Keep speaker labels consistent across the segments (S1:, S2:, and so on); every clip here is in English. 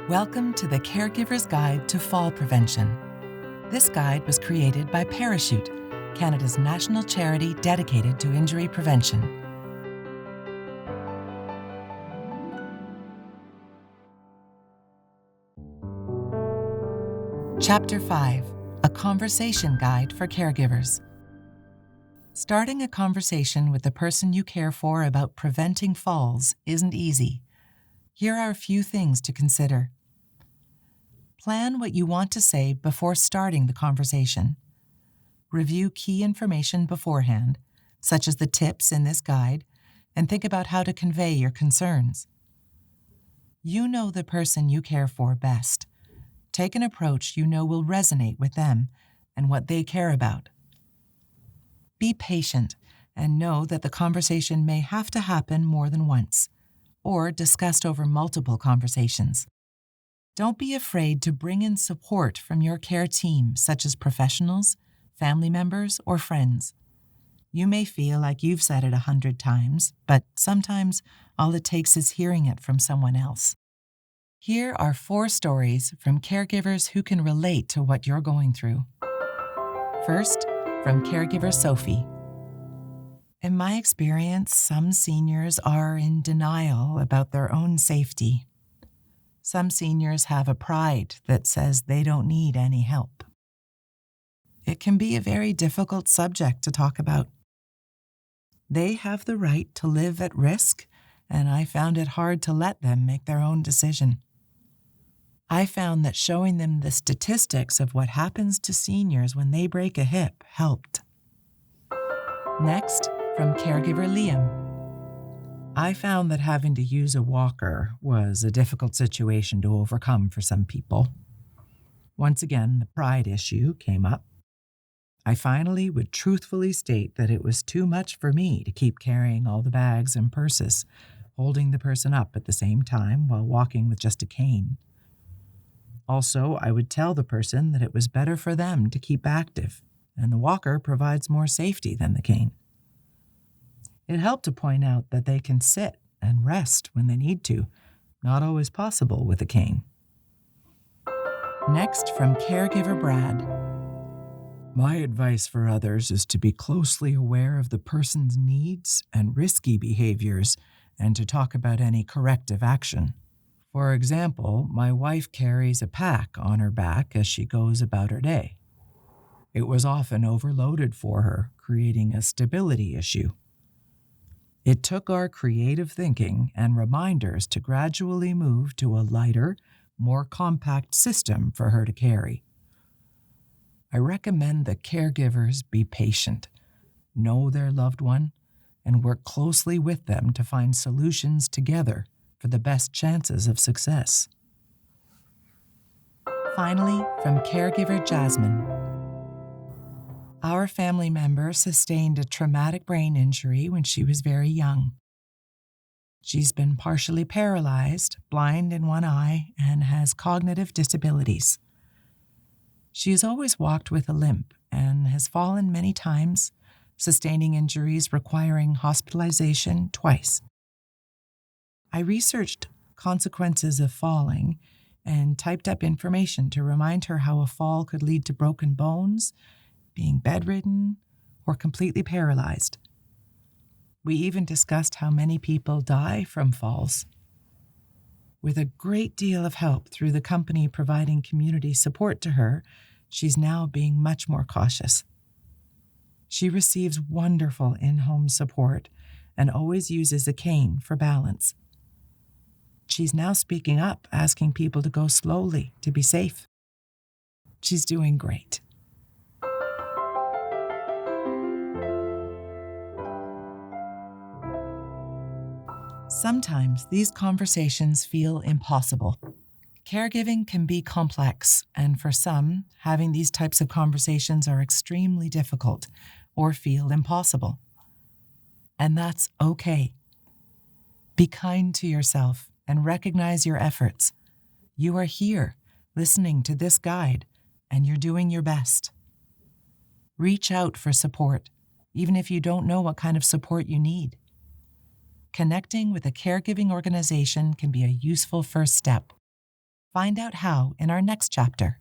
S1: Welcome to the Caregiver's Guide to Fall Prevention. This guide was created by Parachute, Canada's national charity dedicated to injury prevention. Chapter 5, A Conversation Guide for Caregivers. Starting a conversation with the person you care for about preventing falls isn't easy. Here are a few things to consider. Plan what you want to say before starting the conversation. Review key information beforehand, such as the tips in this guide, and think about how to convey your concerns. You know the person you care for best. Take an approach you know will resonate with them and what they care about. Be patient and know that the conversation may have to happen more than once, or discussed over multiple conversations. Don't be afraid to bring in support from your care team, such as professionals, family members, or friends. You may feel like you've said it 100 times, but sometimes all it takes is hearing it from someone else. Here are 4 stories from caregivers who can relate to what you're going through. First, from caregiver Sophie. In my experience, some seniors are in denial about their own safety. Some seniors have a pride that says they don't need any help. It can be a very difficult subject to talk about. They have the right to live at risk, and I found it hard to let them make their own decision. I found that showing them the statistics of what happens to seniors when they break a hip helped. Next, from caregiver Liam. I found that having to use a walker was a difficult situation to overcome for some people. Once again, the pride issue came up. I finally would truthfully state that it was too much for me to keep carrying all the bags and purses, holding the person up at the same time while walking with just a cane. Also, I would tell the person that it was better for them to keep active, and the walker provides more safety than the cane. It helped to point out that they can sit and rest when they need to, not always possible with a cane. Next, from caregiver Brad. My advice for others is to be closely aware of the person's needs and risky behaviors and to talk about any corrective action. For example, my wife carries a pack on her back as she goes about her day. It was often overloaded for her, creating a stability issue. It took our creative thinking and reminders to gradually move to a lighter, more compact system for her to carry. I recommend that caregivers be patient, know their loved one, and work closely with them to find solutions together for the best chances of success. Finally, from caregiver Jasmine. Our family member sustained a traumatic brain injury when she was very young. She's been partially paralyzed, blind in one eye, and has cognitive disabilities. She has always walked with a limp and has fallen many times, sustaining injuries requiring hospitalization twice. I researched consequences of falling and typed up information to remind her how a fall could lead to broken bones, being bedridden, or completely paralyzed. We even discussed how many people die from falls. With a great deal of help through the company providing community support to her, she's now being much more cautious. She receives wonderful in-home support and always uses a cane for balance. She's now speaking up, asking people to go slowly to be safe. She's doing great. Sometimes these conversations feel impossible. Caregiving can be complex, and for some, having these types of conversations are extremely difficult or feel impossible. And that's okay. Be kind to yourself and recognize your efforts. You are here, listening to this guide, and you're doing your best. Reach out for support, even if you don't know what kind of support you need. Connecting with a caregiving organization can be a useful first step. Find out how in our next chapter,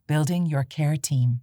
S1: Building Your Care Team.